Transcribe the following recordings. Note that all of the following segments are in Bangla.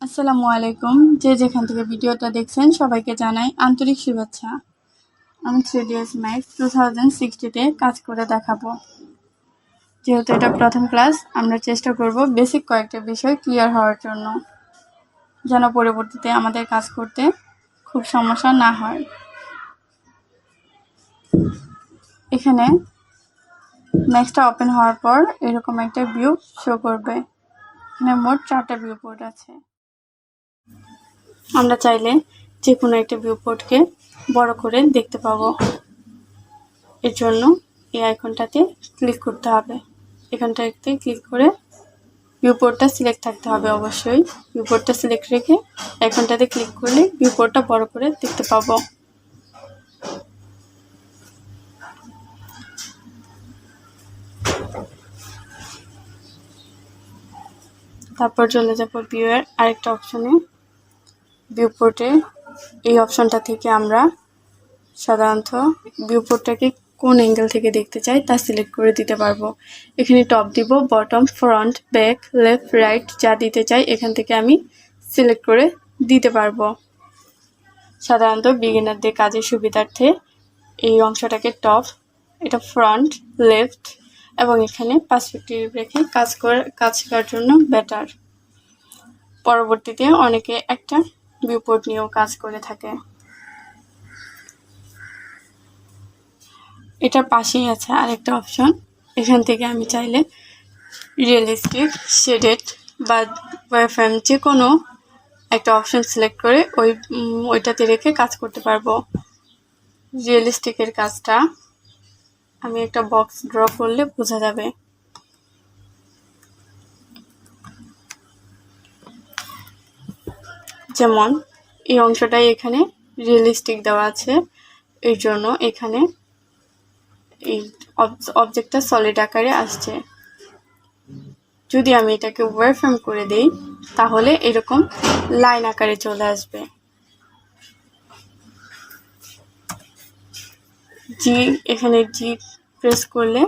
আসসালামু আলাইকুম। যে যেখান থেকে ভিডিওটা দেখছেন সবাইকে জানাই আন্তরিক শুভেচ্ছা। আমি 3ds max 2060 কাজ করে দেখাবো। যেহেতু এটা প্রথম ক্লাস, আমরা চেষ্টা করব বেসিক কয়েকটা বিষয় ক্লিয়ার হওয়ার জন্য, যেন পরবর্তীতে আমাদের কাজ করতে খুব সমস্যা না হয়। এখানে ম্যাক্সটা ওপেন হওয়ার পর এরকম একটা ভিউ শো করবে। এখানে মোট 4টা ভিউ পোর্ট আছে। আমরা চাইলে যে কোনো একটা ভিউ পোর্টকে বড় করে দেখতে পাবো। এর জন্য এই আইকনটাতে ক্লিক করতে হবে। এখানটাতে ক্লিক করে ভিউ পোর্টটা সিলেক্ট থাকতে হবে। অবশ্যই ভিউ পোর্টটা সিলেক্ট রেখে আইকনটাতে ক্লিক করলে ভিউ পোর্টটা বড় করে দেখতে পাবো। তারপর চলে যাব ভিউয়ের আরেকটা অপশনে। ভিউ পোর্টে এই অপশনটা থেকে আমরা সাধারণত ভিউ পোর্টটাকে কোন অ্যাঙ্গেল থেকে দেখতে চাই তা সিলেক্ট করে দিতে পারবো। এখানে টপ দিব, bottom, front, back, left, right যা দিতে চাই এখান থেকে আমি সিলেক্ট করে দিতে পারবো। সাধারণত বিগিনারদের কাজের সুবিধার্থে এই অংশটাকে টপ, এটা ফ্রন্ট, লেফট এবং এখানে পার্সপেক্টিভ রেখে কাজ করার জন্য বেটার। পরবর্তীতে অনেকে একটা ভিউ পোর্ট নিয়েও কাজ করে থাকে। এটার পাশেই আছে আরেকটা অপশন। এখান থেকে আমি চাইলে রিয়েলিস্টিক, শেডেড বা ওয়্যারফ্রেম যে কোনো একটা অপশন সিলেক্ট করে ওইটাতে রেখে কাজ করতে পারবো। রিয়েলিস্টিকের কাজটা আমি একটা বক্স ড্র করলে বোঝা যাবে। যেমন এই অংশটাই এখানে রিয়েলিস্টিক দেওয়া আছে, এই জন্য এখানে এই অবজেক্টটা সলিড আকারে আসছে। যদি আমি এটাকে ওয়্যারফ্রেম করে দেই তাহলে এরকম লাইন আকারে চলে আসবে। এখানে জি প্রেস করলে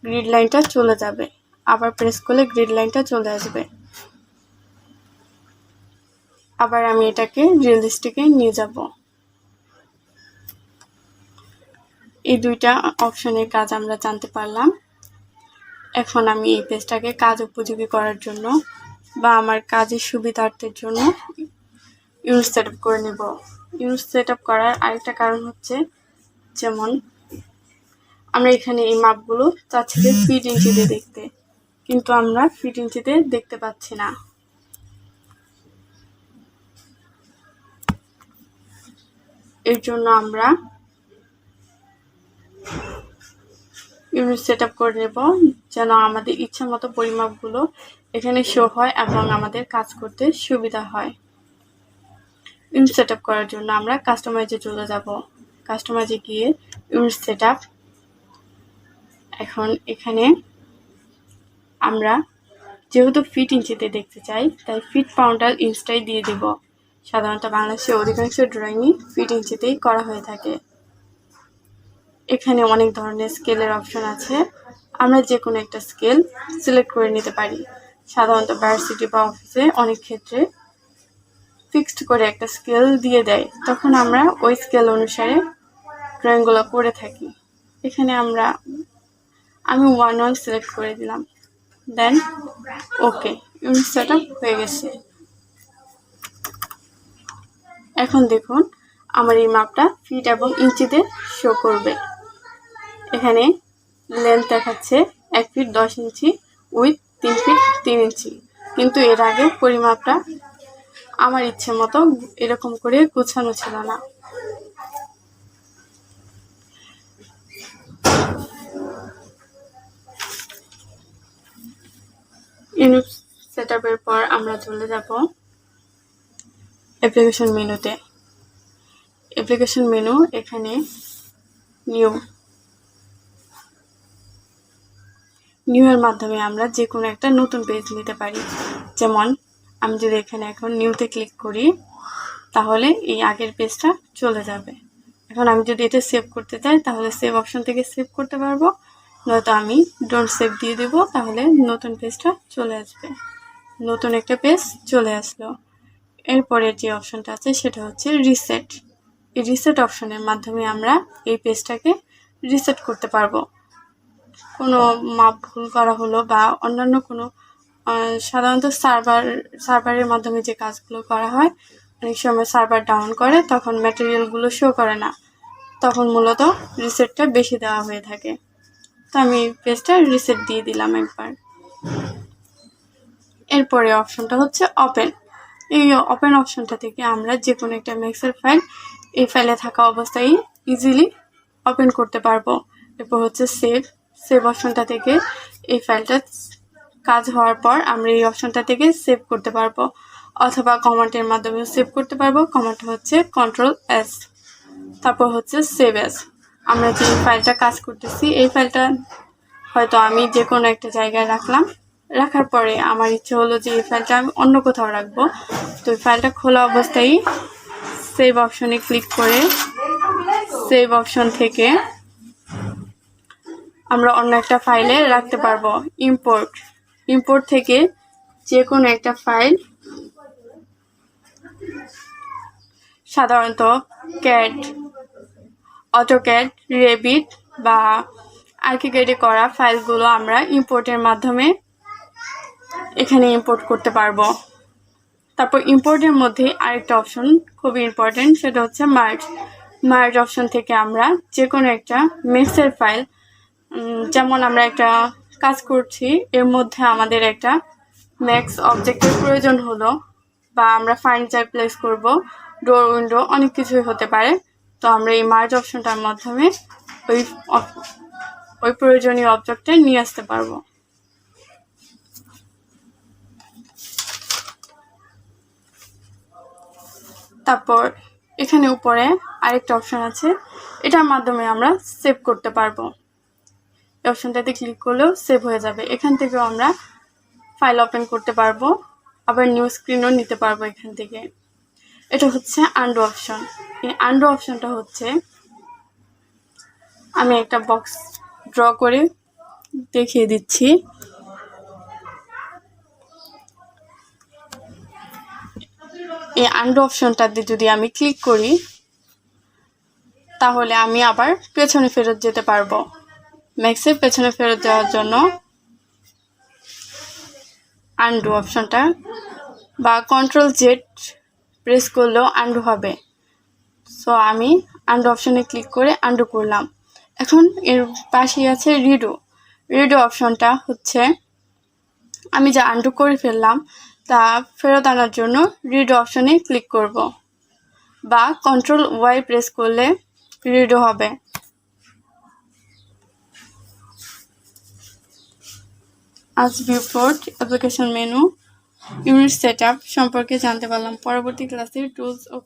গ্রিড লাইনটা চলে যাবে, আবার প্রেস করলে গ্রিড লাইনটা চলে আসবে। আবার আমি এটাকে রিয়েলিস্টিকে নিয়ে যাব। এই দুইটা অপশনের কাজ আমরা জানতে পারলাম। এখন আমি এই পেজটাকে কাজ উপযোগী করার জন্য বা আমার কাজের সুবিধার্থের জন্য ইউজ সেটআপ করে নেব। ইউজ সেটআপ করার আরেকটা কারণ হচ্ছে, যেমন আমরা এখানে এই মাপগুলো চাচ্ছি যে ফিট ইঞ্চিতে দেখতে, কিন্তু আমরা ফিট ইঞ্চিতে দেখতে পাচ্ছি না। এর জন্য আমরা ইউনিট সেট আপ করে নেব, যেন আমাদের ইচ্ছা মতো পরিমাপগুলো এখানে শো হয় এবং আমাদের কাজ করতে সুবিধা হয়। ইউনিট সেট আপ করার জন্য আমরা কাস্টমাইজে চলে যাব। কাস্টমাইজে গিয়ে ইউনিট সেট আপ, এখন এখানে আমরা যেহেতু ফিট ইঞ্চিতে দেখতে চাই তাই ফিট পাউন্ডাল ইঞ্চটাই দিয়ে দেব। সাধারণত বাংলাদেশের অধিকাংশ ড্রয়িংই ফিট ইঞ্চিতেই করা হয়ে থাকে। এখানে অনেক ধরনের স্কেলের অপশন আছে, আমরা যে কোনো একটা স্কেল সিলেক্ট করে নিতে পারি। সাধারণত ভার্সিটি বা অফিসে অনেক ক্ষেত্রে ফিক্সড করে একটা স্কেল দিয়ে দেয়, তখন আমরা ওই স্কেল অনুসারে ড্রয়িংগুলো করে থাকি। এখানে আমি 1 সিলেক্ট করে দিলাম, দেন ওকে, ইউনিট সেটআপ হয়ে গেছে। এখন দেখুন আমার এই মাপটা ফিট এবং ইঞ্চিতে শো করবে। এখানে লেন্থ দেখাচ্ছে 1 ফিট 10 ইঞ্চি, উইথ 3 ফিট 3 ইঞ্চি, কিন্তু এর আগে পরিমাপটা আমার ইচ্ছে মতো এরকম করে গোছানো ছিল না। ইউনিট সেটআপের পর আমরা চলে যাব অ্যাপ্লিকেশন মেনুতে। অ্যাপ্লিকেশন মেনু, এখানে নিউ এর মাধ্যমে আমরা যে কোনো একটা নতুন পেজ নিতে পারি। যেমন আমি যদি এখানে এখন নিউতে ক্লিক করি তাহলে এই আগের পেজটা চলে যাবে। এখন আমি যদি এটা সেভ করতে চাই তাহলে সেভ অপশন থেকে সেভ করতে পারবো, নয়তো আমি ডোন্ট সেভ দিয়ে দেব, তাহলে নতুন পেজটা চলে আসবে। নতুন একটা পেজ চলে আসলো। এরপরে যে অপশনটা আছে সেটা হচ্ছে রিসেট। এই রিসেট অপশনের মাধ্যমে আমরা এই পেজটাকে রিসেট করতে পারবো। কোনো মাপ ভুল করা হলো বা অন্যান্য কোনো সাধারণত সার্ভারের মাধ্যমে যে কাজগুলো করা হয়, অনেক সময় সার্ভার ডাউন করে, তখন ম্যাটেরিয়ালগুলো শো করে না, তখন মূলত রিসেটটা বেশি দেওয়া হয়ে থাকে। তো আমি পেজটা রিসেট দিয়ে দিলাম একবার। এরপরে অপশনটা হচ্ছে ওপেন। এই ওপেন অপশনটা থেকে আমরা যে কোনো একটা ম্যাক্সের ফাইল এই ফাইলে থাকা অবস্থায় ইজিলি ওপেন করতে পারবো। এরপর হচ্ছে সেভ অপশনটা থেকে এই ফাইলটা কাজ হওয়ার পর আমরা এই অপশনটা থেকে সেভ করতে পারবো, অথবা কমান্ডের মাধ্যমে সেভ করতে পারবো। কমান্ড হচ্ছে Ctrl+S, তারপর হচ্ছে সেভ এস। আমরা যে ফাইলটা কাজ করতেছি এই ফাইলটা হয়তো আমি যে কোনো একটা জায়গায় রাখার পরে আমার ইচ্ছে হলো যে এই ফাইলটা আমি অন্য কোথাও রাখবো, তো এই ফাইলটা খোলা অবস্থায় সেভ অপশনে ক্লিক করে সেভ অপশন থেকে আমরা অন্য একটা ফাইলে রাখতে পারবো। ইম্পোর্ট থেকে যে কোনো একটা ফাইল, সাধারণত ক্যাড, অটোক্যাড, রেভিট বা আর্কিক্যাডে করা ফাইলগুলো আমরা ইম্পোর্টের মাধ্যমে এখানে ইম্পোর্ট করতে পারবো। তারপর ইম্পোর্টের মধ্যে আরেকটা অপশন খুবই ইম্পর্টেন্ট, সেটা হচ্ছে মার্জ অপশন থেকে আমরা যে কোনো একটা ম্যাক্সের ফাইল, যেমন আমরা একটা কাজ করছি, এর মধ্যে আমাদের একটা ম্যাক্স অবজেক্টের প্রয়োজন হলো, বা আমরা ফার্নিচার প্লেস করব, ডোর উইন্ডো, অনেক কিছুই হতে পারে। তো আমরা এই মার্জ অপশনটার মাধ্যমে ওই প্রয়োজনীয় অবজেক্টটা নিয়ে আসতে পারবো। তারপর এখানে উপরে আরেকটা অপশন আছে, এটার মাধ্যমে আমরা সেভ করতে পারবো। এই অপশনটাতে ক্লিক করলেও সেভ হয়ে যাবে। এখান থেকেও আমরা ফাইল ওপেন করতে পারবো, আবার নিউ স্ক্রিনও নিতে পারবো এখান থেকে। এটা হচ্ছে আন্ডু অপশন। এই আন্ডু অপশনটা হচ্ছে, আমি একটা বক্স ড্র করে দেখিয়ে দিচ্ছি। এই আন্ডু অপশনটাতে যদি আমি ক্লিক করি তাহলে আমি আবার পেছনে ফেরত যেতে পারবো। ম্যাক্সের পেছনে ফেরত যাওয়ার জন্য আন্ডু অপশনটা বা Ctrl+Z প্রেস করলেও আন্ডু হবে। সো আমি আন্ডু অপশনে ক্লিক করে আন্ডু করলাম। এখন এর পাশেই আছে রিডো অপশনটা হচ্ছে, আমি যা আন্ডু করে ফেললাম তা ফেরত আনার জন্য রিডো অপশনে ক্লিক করব, বা Ctrl+Y প্রেস করলে রিডো হবে। আজ viewport application menu unit setup সম্পর্কে জানতে পারলাম। পরবর্তী ক্লাসে টুলস ও